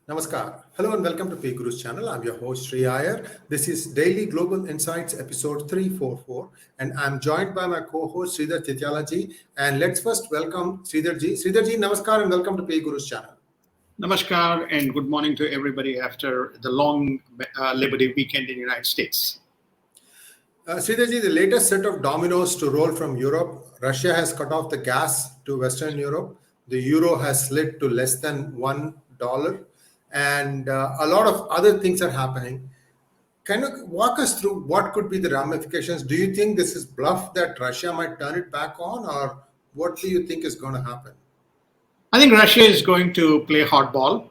Namaskar. Hello and welcome to PGurus channel. I'm your host 𝙒𝙖𝙩𝙤. This is Daily Global Insights episode 344 and I'm joined by my co-host 𝙤𝙧𝙤𝙪𝙤. And let's first welcome 𝙤𝙧ji. 𝙤𝙧ji, Namaskar and welcome to PGurus channel. Namaskar and good morning to everybody after the long Labor Day weekend in the United States. 𝙤𝙧ji, the latest set of dominoes to roll from Europe. Russia has cut off the gas to Western Europe. The euro has slid to less than $1. And a lot of other things are happening. Can you walk us through what could be the ramifications? Do you think this is bluff that Russia might turn it back on, or what do you think is going to happen? I think Russia is going to play hardball.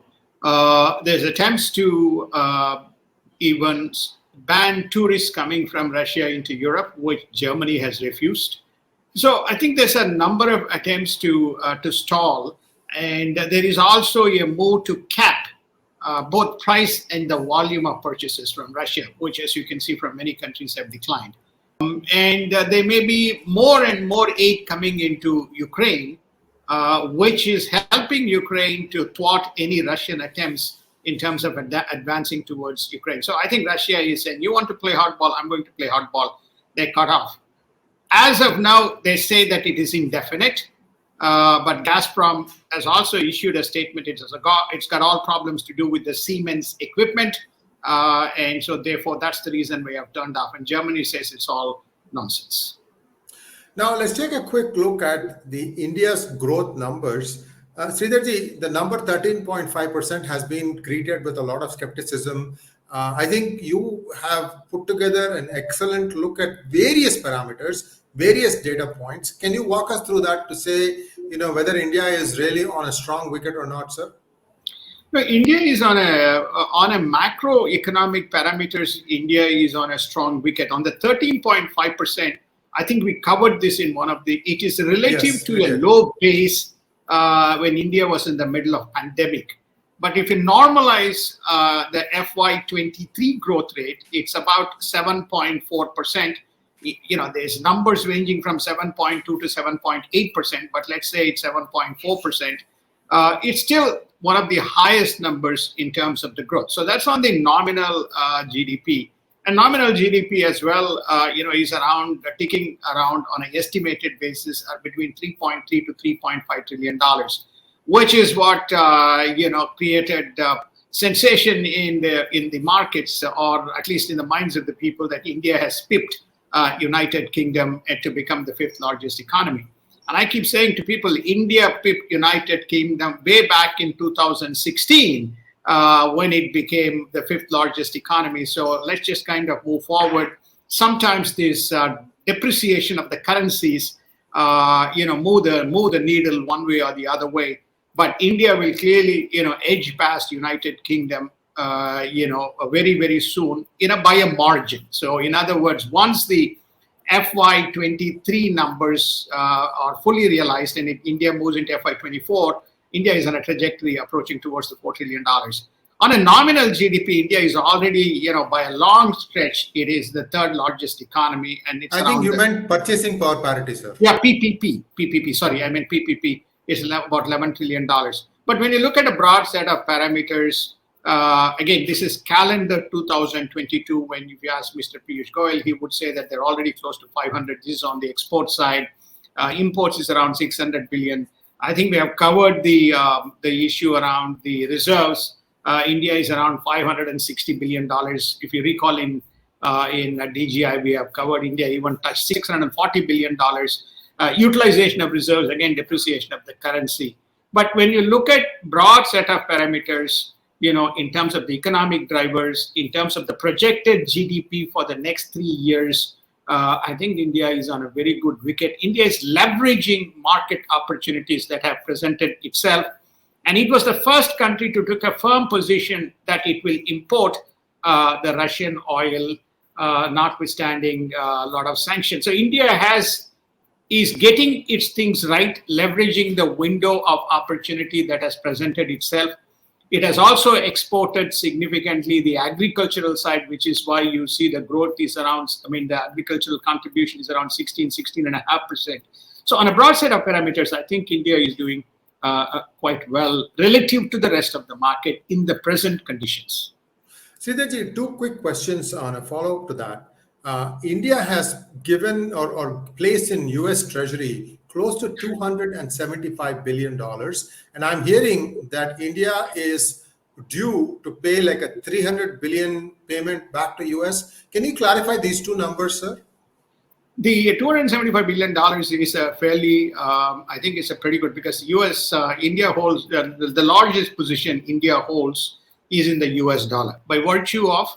There's attempts to even ban tourists coming from Russia into Europe, which Germany has refused. So I think there's a number of attempts to stall, and there is also a move to cap both price and the volume of purchases from Russia, which, as you can see, from many countries have declined. And there may be more and more aid coming into Ukraine, which is helping Ukraine to thwart any Russian attempts in terms of advancing towards Ukraine. So I think Russia is saying, you want to play hardball, I'm going to play hardball. They're cut off. As of now, they say that it is indefinite. But Gazprom has also issued a statement. It's got all problems to do with the Siemens equipment. And so therefore, that's the reason we have turned off. And Germany says it's all nonsense. Now, let's take a quick look at the India's growth numbers. 𝙤𝙧ji, the number 13.5% has been greeted with a lot of skepticism. I think you have put together an excellent look at various parameters, various data points. Can you walk us through that to say, whether India is really on a strong wicket or not, sir? No, India is on a macroeconomic parameters. India is on a strong wicket. On the 13.5%, I think we covered this in one of the. It is relative to a low base when India was in the middle of pandemic. But if you normalize the FY23 growth rate, it's about 7.4%. There's numbers ranging from 7.2 to 7.8%, but let's say it's 7.4%. It's still one of the highest numbers in terms of the growth. So that's on the nominal GDP. And nominal GDP as well, is ticking around on an estimated basis between 3.3 to 3.5 trillion dollars, which is what created sensation in the markets, or at least in the minds of the people, that India has pipped United Kingdom to become the 5th largest economy. And I keep saying to people, India pipped United Kingdom way back in 2016 when it became the 5th largest economy. So let's just kind of move forward. Sometimes this depreciation of the currencies, move the needle one way or the other way. But India will clearly, edge past United Kingdom, very, very soon, by a margin. So in other words, once the FY23 numbers are fully realized and India moves into FY24, India is on a trajectory approaching towards the $4 trillion. On a nominal GDP, India is already, by a long stretch, it is the 3rd largest economy. And it's I think you meant purchasing power parity, sir. Yeah, PPP. Sorry, I meant PPP. Is about $11 trillion. But when you look at a broad set of parameters, again, this is calendar 2022. When if you ask Mr. Piyush Goyal, he would say that they're already close to 500. This is on the export side. Imports is around 600 billion. I think we have covered the issue around the reserves. India is around $560 billion. If you recall, in DGI, we have covered India even touched $640 billion. Utilization of reserves, again, depreciation of the currency. But when you look at broad set of parameters, in terms of the economic drivers, in terms of the projected GDP for the next 3 years, I think India is on a very good wicket. India is leveraging market opportunities that have presented itself. And it was the first country to take a firm position that it will import the Russian oil, notwithstanding a lot of sanctions. So India is getting its things right, leveraging the window of opportunity that has presented itself. It has also exported significantly the agricultural side, which is why you see the growth is around, the agricultural contribution is around 16.5%. So on a broad set of parameters, I think India is doing quite well relative to the rest of the market in the present conditions. 𝙒𝙧𝙤𝙬, two quick questions on a follow-up to that. India has given or placed in US Treasury close to $275 billion. And I'm hearing that India is due to pay like a $300 billion payment back to US. Can you clarify these two numbers, sir? The $275 billion is a fairly, I think it's a pretty good, because India holds, the largest position India holds is in the US dollar by virtue of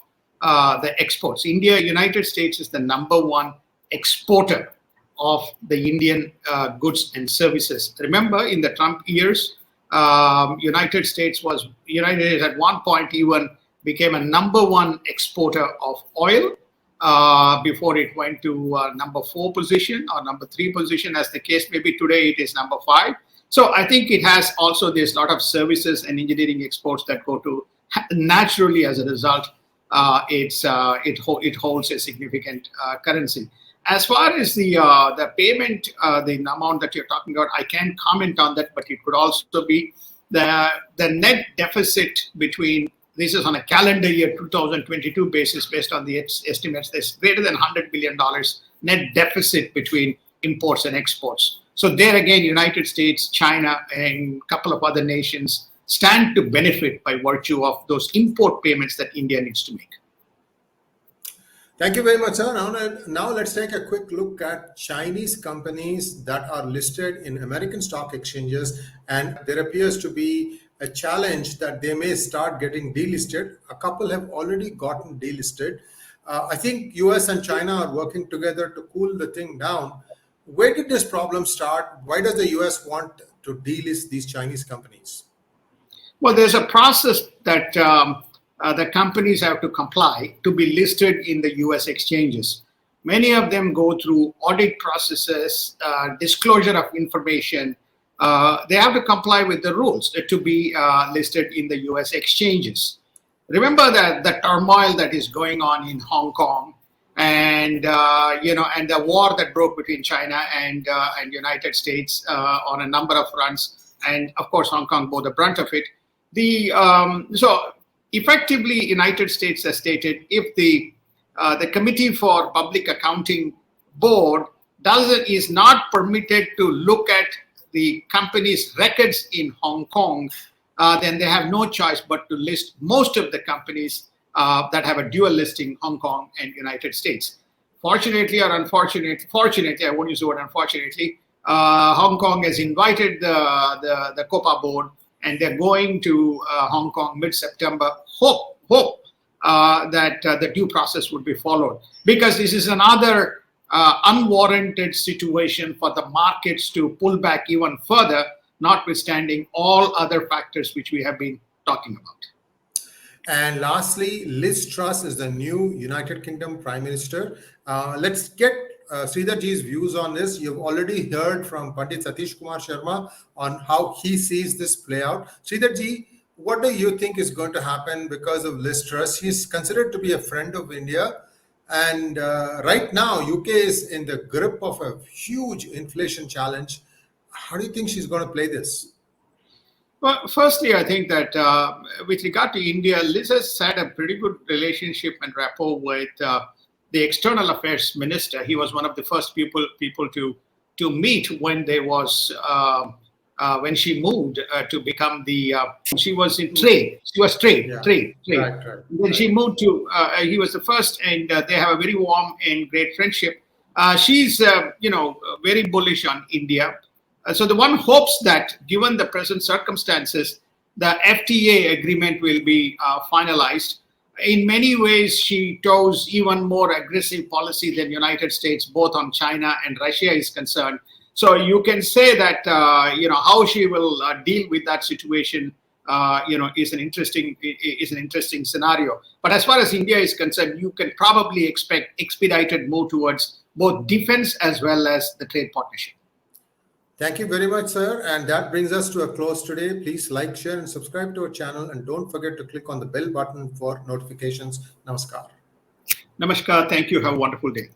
the exports. United States is the @1 exporter of the Indian goods and services. Remember, in the Trump years, United States at one point even became a #1 exporter of oil before it went to #4 position or #3 position, as the case may be. Today it is #5. So I think it has also, there's a lot of services and engineering exports that go to, naturally as a result, it holds a significant currency. As far as the payment, the amount that you're talking about, I can't comment on that, but it could also be the net deficit between, this is on a calendar year 2022 basis, based on the estimates, there's greater than $100 billion net deficit between imports and exports. So there again, United States, China, and a couple of other nations stand to benefit by virtue of those import payments that India needs to make. Thank you very much, sir. Now let's take a quick look at Chinese companies that are listed in American stock exchanges, and there appears to be a challenge that they may start getting delisted. A couple have already gotten delisted. I think US and China are working together to cool the thing down. Where did this problem start? Why does the US want to delist these Chinese companies? Well, there's a process that the companies have to comply to be listed in the US exchanges. Many of them go through audit processes, disclosure of information. They have to comply with the rules to be listed in the US exchanges. Remember that the turmoil that is going on in Hong Kong, and and the war that broke between China and United States on a number of fronts, and of course Hong Kong bore the brunt of it. So effectively, United States has stated, if the Committee for Public Accounting Board is not permitted to look at the company's records in Hong Kong, then they have no choice but to list most of the companies that have a dual listing, Hong Kong and United States. Fortunately or fortunately, I won't use the word unfortunately, Hong Kong has invited the COPA board, and they're going to Hong Kong mid-September. Hope that the due process would be followed, because this is another unwarranted situation for the markets to pull back even further, notwithstanding all other factors which we have been talking about. And lastly, Liz Truss is the new United Kingdom Prime Minister. Let's get 𝙒𝙧𝙤𝙬's views on this. You've already heard from Pandit Satish Kumar Sharma on how he sees this play out. 𝙒𝙧𝙤𝙬ji, what do you think is going to happen because of Liz Truss? He's considered to be a friend of India. And right now, UK is in the grip of a huge inflation challenge. How do you think she's going to play this? Well, firstly, I think that with regard to India, Liz has had a pretty good relationship and rapport with the External Affairs Minister. He was one of the first people to meet when there was when she moved to become the. She was in trade. She was trade. Right. When she moved to, he was the first, and they have a very warm and great friendship. She's very bullish on India. So the one hopes that, given the present circumstances, the FTA agreement will be finalized. In many ways, she toes even more aggressive policy than United States, both on China and Russia is concerned. So you can say that how she will deal with that situation, is an interesting scenario. But as far as India is concerned, you can probably expect expedited move towards both defense as well as the trade partnership. Thank you very much, sir. And that brings us to a close today. Please like, share, and subscribe to our channel. And don't forget to click on the bell button for notifications. Namaskar. Namaskar. Thank you. Have a wonderful day.